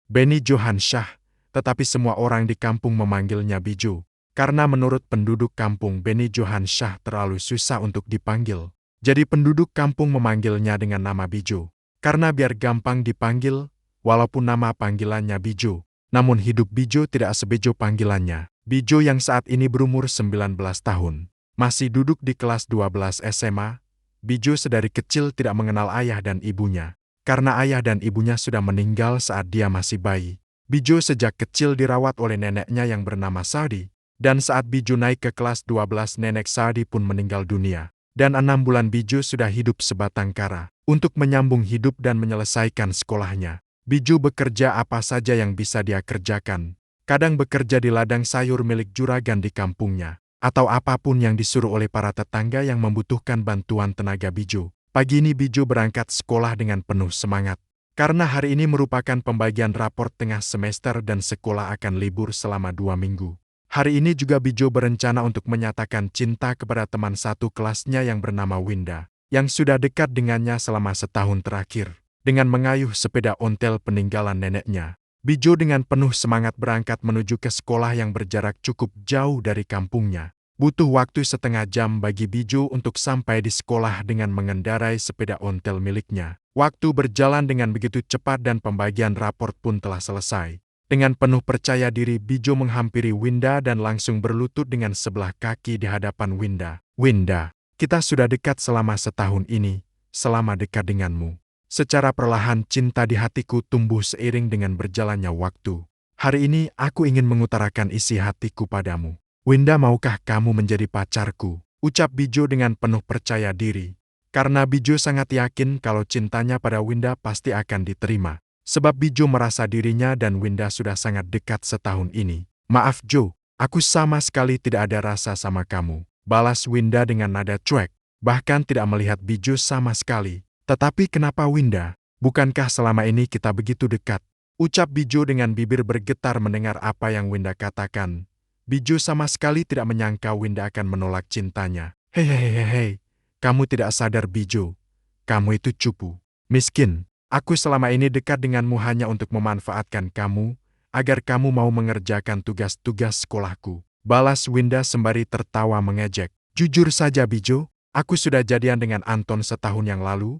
Beni Johansyah, tetapi semua orang di kampung memanggilnya Bijo. Karena menurut penduduk kampung Beni Johansyah terlalu susah untuk dipanggil. Jadi penduduk kampung memanggilnya dengan nama Bijo. Karena biar gampang dipanggil, walaupun nama panggilannya Bijo. Namun hidup Bijo tidak sebejo panggilannya. Bijo yang saat ini berumur 19 tahun. Masih duduk di kelas 12 SMA, Bijo sedari kecil tidak mengenal ayah dan ibunya. Karena ayah dan ibunya sudah meninggal saat dia masih bayi. Bijo sejak kecil dirawat oleh neneknya yang bernama Saudi. Dan saat Bijo naik ke kelas 12 nenek Saudi pun meninggal dunia. Dan 6 bulan Bijo sudah hidup sebatang kara. Untuk menyambung hidup dan menyelesaikan sekolahnya. Bijo bekerja apa saja yang bisa dia kerjakan. Kadang bekerja di ladang sayur milik juragan di kampungnya. Atau apapun yang disuruh oleh para tetangga yang membutuhkan bantuan tenaga Bijo. Pagi ini Bijo berangkat sekolah dengan penuh semangat. Karena hari ini merupakan pembagian raport tengah semester dan sekolah akan libur selama 2 minggu. Hari ini juga Bijo berencana untuk menyatakan cinta kepada teman satu kelasnya yang bernama Winda, yang sudah dekat dengannya selama setahun terakhir. Dengan mengayuh sepeda ontel peninggalan neneknya, Bijo dengan penuh semangat berangkat menuju ke sekolah yang berjarak cukup jauh dari kampungnya. Butuh waktu setengah jam bagi Bijo untuk sampai di sekolah dengan mengendarai sepeda ontel miliknya. Waktu berjalan dengan begitu cepat dan pembagian raport pun telah selesai. Dengan penuh percaya diri Bijo menghampiri Winda dan langsung berlutut dengan sebelah kaki di hadapan Winda. Winda, kita sudah dekat selama setahun ini, selama dekat denganmu. Secara perlahan cinta di hatiku tumbuh seiring dengan berjalannya waktu. Hari ini aku ingin mengutarakan isi hatiku padamu. Winda, maukah kamu menjadi pacarku? Ucap Bijo dengan penuh percaya diri. Karena Bijo sangat yakin kalau cintanya pada Winda pasti akan diterima. Sebab Bijo merasa dirinya dan Winda sudah sangat dekat setahun ini. Maaf Jo, aku sama sekali tidak ada rasa sama kamu. Balas Winda dengan nada cuek. Bahkan tidak melihat Bijo sama sekali. Tetapi kenapa Winda? Bukankah selama ini kita begitu dekat? Ucap Bijo dengan bibir bergetar mendengar apa yang Winda katakan. Bijo sama sekali tidak menyangka Winda akan menolak cintanya. Hehehehe, kamu tidak sadar Bijo. Kamu itu cupu, miskin. Aku selama ini dekat denganmu hanya untuk memanfaatkan kamu, agar kamu mau mengerjakan tugas-tugas sekolahku. Balas Winda sembari tertawa mengejek. Jujur saja Bijo, aku sudah jadian dengan Anton setahun yang lalu.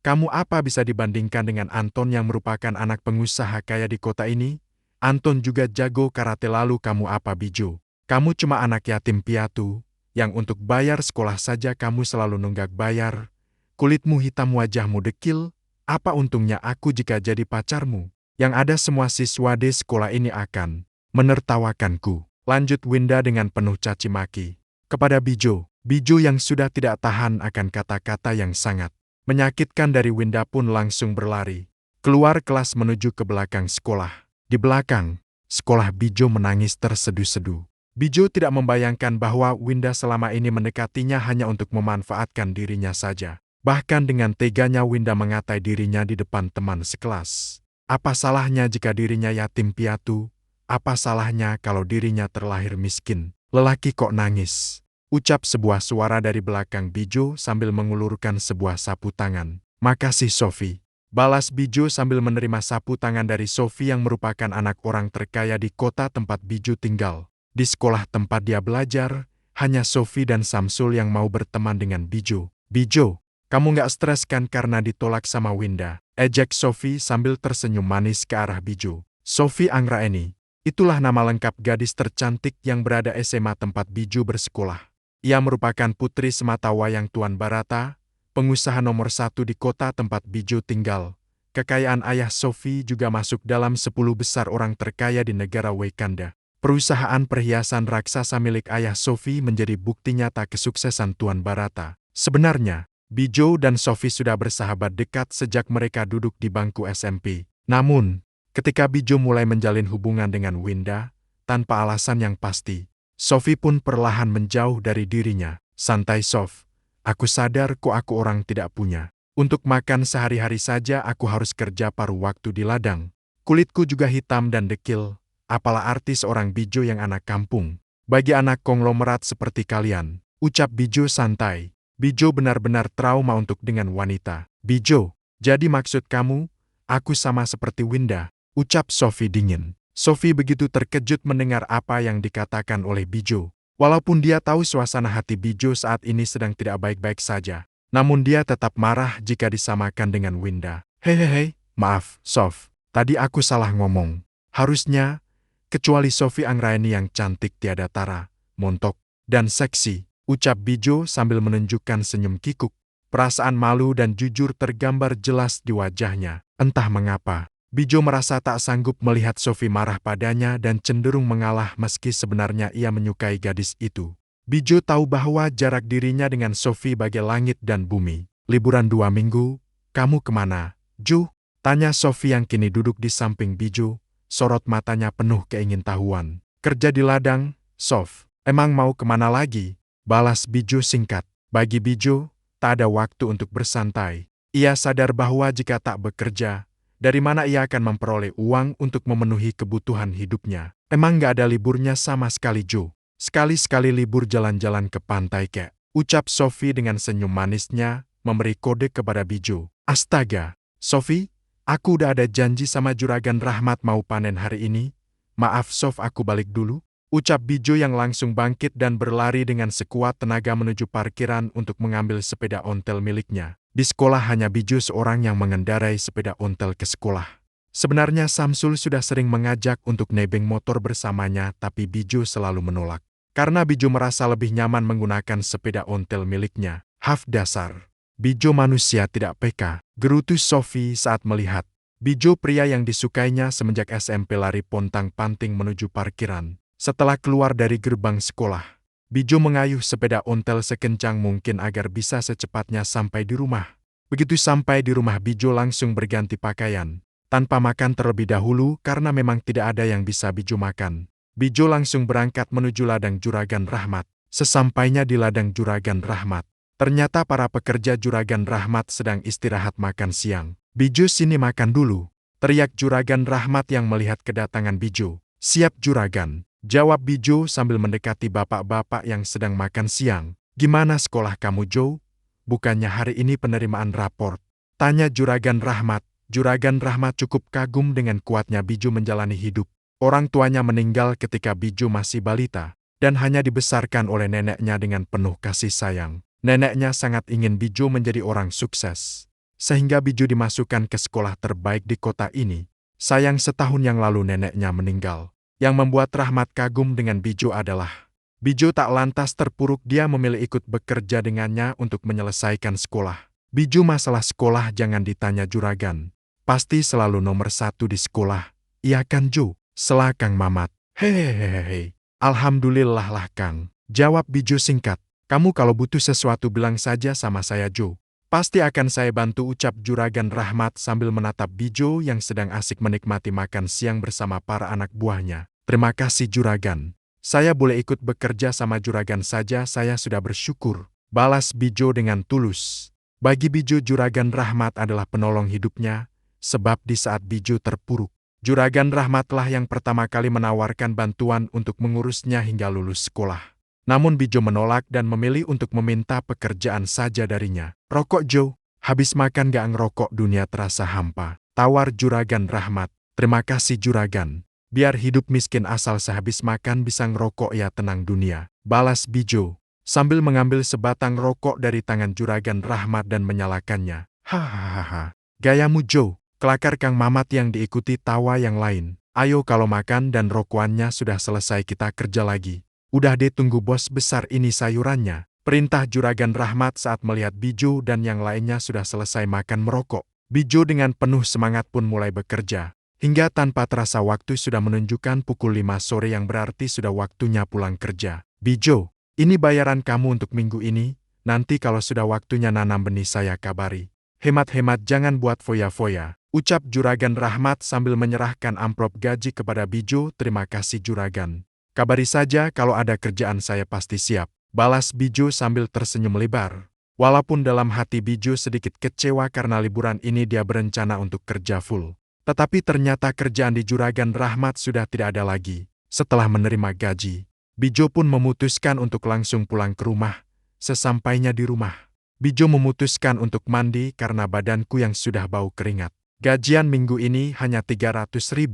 Kamu apa bisa dibandingkan dengan Anton yang merupakan anak pengusaha kaya di kota ini? Anton juga jago karate, lalu kamu apa Bijo? Kamu cuma anak yatim piatu, yang untuk bayar sekolah saja kamu selalu nunggak bayar. Kulitmu hitam, wajahmu dekil, apa untungnya aku jika jadi pacarmu? Yang ada semua siswa di sekolah ini akan menertawakanku. Lanjut Winda dengan penuh caci maki. Kepada Bijo, Bijo yang sudah tidak tahan akan kata-kata yang sangat menyakitkan dari Winda pun langsung berlari keluar kelas menuju ke belakang sekolah. Di belakang sekolah Bijo menangis terseduh-seduh. Bijo tidak membayangkan bahwa Winda selama ini mendekatinya hanya untuk memanfaatkan dirinya saja. Bahkan dengan teganya Winda mengatai dirinya di depan teman sekelas. Apa salahnya jika dirinya yatim piatu? Apa salahnya kalau dirinya terlahir miskin? Lelaki kok nangis? Ucap sebuah suara dari belakang Bijo sambil mengulurkan sebuah sapu tangan. Makasih Sofi. Balas Bijo sambil menerima sapu tangan dari Sofi yang merupakan anak orang terkaya di kota tempat Bijo tinggal. Di sekolah tempat dia belajar, hanya Sofi dan Samsul yang mau berteman dengan Bijo. Bijo, kamu nggak stres kan karena ditolak sama Winda? Ejek Sofi sambil tersenyum manis ke arah Bijo. Sofi Anggraeni, itulah nama lengkap gadis tercantik yang berada SMA tempat Bijo bersekolah. Ia merupakan putri sematawayang Tuan Barata, pengusaha nomor 1 di kota tempat Bijo tinggal. Kekayaan ayah Sofi juga masuk dalam 10 besar orang terkaya di negara Wakanda. Perusahaan perhiasan raksasa milik ayah Sofi menjadi bukti nyata kesuksesan Tuan Barata. Sebenarnya, Bijo dan Sofi sudah bersahabat dekat sejak mereka duduk di bangku SMP. Namun, ketika Bijo mulai menjalin hubungan dengan Winda, tanpa alasan yang pasti, Sofi pun perlahan menjauh dari dirinya. Santai Sof. Aku sadar kok aku orang tidak punya. Untuk makan sehari-hari saja aku harus kerja paruh waktu di ladang. Kulitku juga hitam dan dekil. Apalah arti seorang Bijo yang anak kampung? Bagi anak konglomerat seperti kalian, ucap Bijo santai. Bijo benar-benar trauma untuk dengan wanita. Bijo, jadi maksud kamu, aku sama seperti Winda? ucap Sophie dingin. Sophie begitu terkejut mendengar apa yang dikatakan oleh Bijo. Walaupun dia tahu suasana hati Bijo saat ini sedang tidak baik-baik saja, namun dia tetap marah jika disamakan dengan Winda. Hehehe, maaf, Sof. Tadi aku salah ngomong. Harusnya, kecuali Sophie Anggraini yang cantik tiada tara, montok, dan seksi, ucap Bijo sambil menunjukkan senyum kikuk. Perasaan malu dan jujur tergambar jelas di wajahnya. Entah mengapa, Bijo merasa tak sanggup melihat Sophie marah padanya dan cenderung mengalah meski sebenarnya ia menyukai gadis itu. Bijo tahu bahwa jarak dirinya dengan Sophie bagai langit dan bumi. Liburan 2 minggu, kamu kemana, Jo? Tanya Sophie yang kini duduk di samping Bijo, sorot matanya penuh keingintahuan. Kerja di ladang, Sof. Emang mau kemana lagi? Balas Bijo singkat. Bagi Bijo, tak ada waktu untuk bersantai. Ia sadar bahwa jika tak bekerja, dari mana ia akan memperoleh uang untuk memenuhi kebutuhan hidupnya? Emang gak ada liburnya sama sekali, Jo? Sekali-sekali libur jalan-jalan ke pantai kek, ucap Sophie dengan senyum manisnya, memberi kode kepada Bijo. Astaga, Sophie, aku udah ada janji sama Juragan Rahmat mau panen hari ini. Maaf Sof, aku balik dulu. Ucap Bijo yang langsung bangkit dan berlari dengan sekuat tenaga menuju parkiran untuk mengambil sepeda ontel miliknya. Di sekolah hanya Bijo seorang yang mengendarai sepeda ontel ke sekolah. Sebenarnya Samsul sudah sering mengajak untuk nebeng motor bersamanya, tapi Bijo selalu menolak. Karena Bijo merasa lebih nyaman menggunakan sepeda ontel miliknya. Haf dasar. Bijo manusia tidak peka, gerutu Sophie saat melihat Bijo pria yang disukainya semenjak SMP lari pontang-panting menuju parkiran. Setelah keluar dari gerbang sekolah, Bijo mengayuh sepeda ontel sekencang mungkin agar bisa secepatnya sampai di rumah. Begitu sampai di rumah Bijo langsung berganti pakaian, tanpa makan terlebih dahulu karena memang tidak ada yang bisa Bijo makan. Bijo langsung berangkat menuju ladang Juragan Rahmat. Sesampainya di ladang Juragan Rahmat, ternyata para pekerja Juragan Rahmat sedang istirahat makan siang. Bijo sini makan dulu, teriak Juragan Rahmat yang melihat kedatangan Bijo. Siap Juragan. Jawab Bijo sambil mendekati bapak-bapak yang sedang makan siang. Gimana sekolah kamu, Jo? Bukannya hari ini penerimaan raport? Tanya Juragan Rahmat. Juragan Rahmat cukup kagum dengan kuatnya Bijo menjalani hidup. Orang tuanya meninggal ketika Bijo masih balita, dan hanya dibesarkan oleh neneknya dengan penuh kasih sayang. Neneknya sangat ingin Bijo menjadi orang sukses, sehingga Bijo dimasukkan ke sekolah terbaik di kota ini. Sayang setahun yang lalu neneknya meninggal. Yang membuat Rahmat kagum dengan Bijo adalah, Bijo tak lantas terpuruk dia memilih ikut bekerja dengannya untuk menyelesaikan sekolah. Bijo masalah sekolah jangan ditanya Juragan. Pasti selalu nomor 1 di sekolah. Iya kan Jo? Sela Kang Mamat. Hehehehe. Alhamdulillah lah Kang. Jawab Bijo singkat. Kamu kalau butuh sesuatu bilang saja sama saya Jo. Pasti akan saya bantu, ucap Juragan Rahmat sambil menatap Bijo yang sedang asik menikmati makan siang bersama para anak buahnya. Terima kasih Juragan. Saya boleh ikut bekerja sama Juragan saja, saya sudah bersyukur. Balas Bijo dengan tulus. Bagi Bijo Juragan Rahmat adalah penolong hidupnya, sebab di saat Bijo terpuruk, Juragan Rahmatlah yang pertama kali menawarkan bantuan untuk mengurusnya hingga lulus sekolah. Namun Bijo menolak dan memilih untuk meminta pekerjaan saja darinya. Rokok Jo, habis makan gak ngerokok dunia terasa hampa. Tawar Juragan Rahmat. Terima kasih Juragan. Biar hidup miskin asal sehabis makan bisa ngerokok ya tenang dunia. Balas Bijo, sambil mengambil sebatang rokok dari tangan Juragan Rahmat dan menyalakannya. Hahaha. Gayamu Jo, kelakar Kang Mamat yang diikuti tawa yang lain. Ayo kalau makan dan rokokannya sudah selesai kita kerja lagi. Udah deh tunggu bos besar ini sayurannya. Perintah Juragan Rahmat saat melihat Bijo dan yang lainnya sudah selesai makan merokok. Bijo dengan penuh semangat pun mulai bekerja. Hingga tanpa terasa waktu sudah menunjukkan pukul 5 sore yang berarti sudah waktunya pulang kerja. Bijo, ini bayaran kamu untuk minggu ini, nanti kalau sudah waktunya nanam benih saya kabari. Hemat-hemat jangan buat foya-foya, ucap Juragan Rahmat sambil menyerahkan amplop gaji kepada Bijo. Terima kasih Juragan. Kabari saja kalau ada kerjaan saya pasti siap. Balas Bijo sambil tersenyum lebar. Walaupun dalam hati Bijo sedikit kecewa karena liburan ini dia berencana untuk kerja full. Tetapi ternyata kerjaan di Juragan Rahmat sudah tidak ada lagi. Setelah menerima gaji, Bijo pun memutuskan untuk langsung pulang ke rumah. Sesampainya di rumah, Bijo memutuskan untuk mandi karena badanku yang sudah bau keringat. Gajian minggu ini hanya 300.000.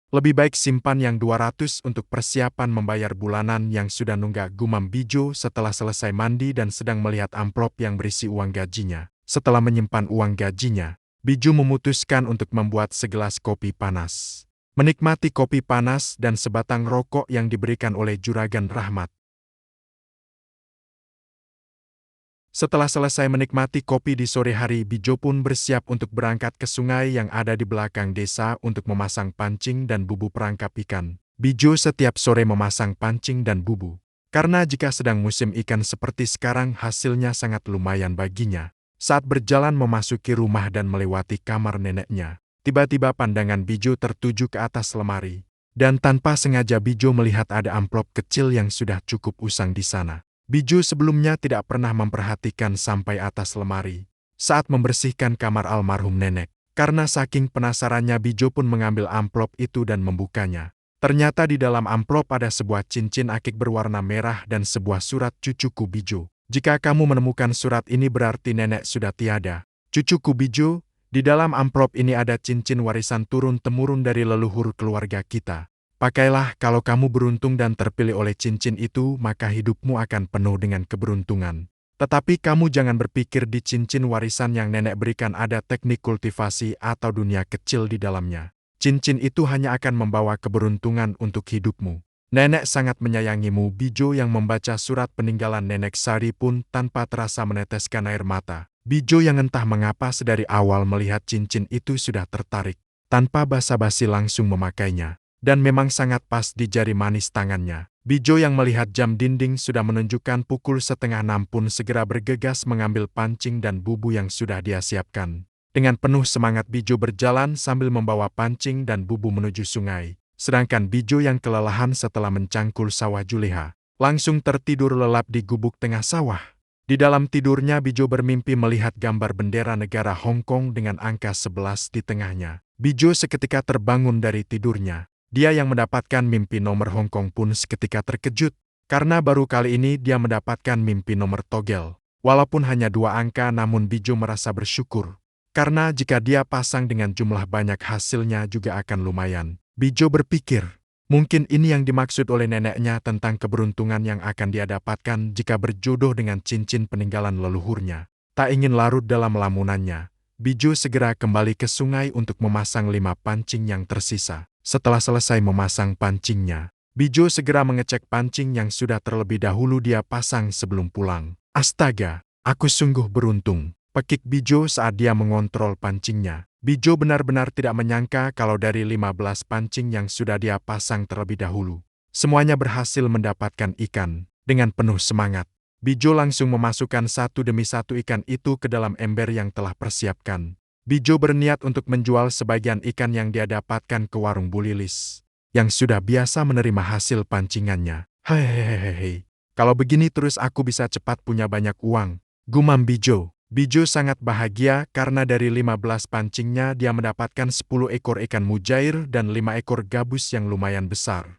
Lebih baik simpan yang 200 untuk persiapan membayar bulanan yang sudah nunggak, gumam Bijo setelah selesai mandi dan sedang melihat amplop yang berisi uang gajinya. Setelah menyimpan uang gajinya, Bijo memutuskan untuk membuat segelas kopi panas. Menikmati kopi panas dan sebatang rokok yang diberikan oleh Juragan Rahmat. Setelah selesai menikmati kopi di sore hari, Bijo pun bersiap untuk berangkat ke sungai yang ada di belakang desa untuk memasang pancing dan bubu perangkap ikan. Bijo setiap sore memasang pancing dan bubu. Karena jika sedang musim ikan seperti sekarang, hasilnya sangat lumayan baginya. Saat berjalan memasuki rumah dan melewati kamar neneknya, tiba-tiba pandangan Bijo tertuju ke atas lemari. Dan tanpa sengaja Bijo melihat ada amplop kecil yang sudah cukup usang di sana. Bijo sebelumnya tidak pernah memperhatikan sampai atas lemari. Saat membersihkan kamar almarhum nenek, karena saking penasarannya Bijo pun mengambil amplop itu dan membukanya. Ternyata di dalam amplop ada sebuah cincin akik berwarna merah dan sebuah surat. Cucuku Bijo, jika kamu menemukan surat ini berarti nenek sudah tiada. Cucuku Bijo, di dalam amplop ini ada cincin warisan turun-temurun dari leluhur keluarga kita. Pakailah kalau kamu beruntung dan terpilih oleh cincin itu, maka hidupmu akan penuh dengan keberuntungan. Tetapi kamu jangan berpikir di cincin warisan yang nenek berikan ada teknik kultivasi atau dunia kecil di dalamnya. Cincin itu hanya akan membawa keberuntungan untuk hidupmu. Nenek sangat menyayangimu. Bijo yang membaca surat peninggalan nenek Sari pun tanpa terasa meneteskan air mata. Bijo yang entah mengapa sedari awal melihat cincin itu sudah tertarik. Tanpa basa-basi langsung memakainya. Dan memang sangat pas di jari manis tangannya. Bijo yang melihat jam dinding sudah menunjukkan pukul 5:30 pun segera bergegas mengambil pancing dan bubu yang sudah dia siapkan. Dengan penuh semangat Bijo berjalan sambil membawa pancing dan bubu menuju sungai. Sedangkan Bijo yang kelelahan setelah mencangkul sawah juleha, langsung tertidur lelap di gubuk tengah sawah. Di dalam tidurnya Bijo bermimpi melihat gambar bendera negara Hong Kong dengan angka 11 di tengahnya. Bijo seketika terbangun dari tidurnya. Dia yang mendapatkan mimpi nomor Hong Kong pun seketika terkejut, karena baru kali ini dia mendapatkan mimpi nomor togel. Walaupun hanya 2 angka, namun Bijo merasa bersyukur. Karena jika dia pasang dengan jumlah banyak hasilnya juga akan lumayan. Bijo berpikir, mungkin ini yang dimaksud oleh neneknya tentang keberuntungan yang akan dia dapatkan jika berjodoh dengan cincin peninggalan leluhurnya. Tak ingin larut dalam lamunannya, Bijo segera kembali ke sungai untuk memasang 5 pancing yang tersisa. Setelah selesai memasang pancingnya, Bijo segera mengecek pancing yang sudah terlebih dahulu dia pasang sebelum pulang. Astaga, aku sungguh beruntung, pekik Bijo saat dia mengontrol pancingnya. Bijo benar-benar tidak menyangka kalau dari 15 pancing yang sudah dia pasang terlebih dahulu, semuanya berhasil mendapatkan ikan. Dengan penuh semangat, Bijo langsung memasukkan satu demi satu ikan itu ke dalam ember yang telah persiapkan. Bijo berniat untuk menjual sebagian ikan yang dia dapatkan ke warung Bu Lilis, yang sudah biasa menerima hasil pancingannya. Hehehehe, kalau begini terus aku bisa cepat punya banyak uang, gumam Bijo. Bijo sangat bahagia karena dari 15 pancingnya dia mendapatkan 10 ekor ikan mujair dan 5 ekor gabus yang lumayan besar.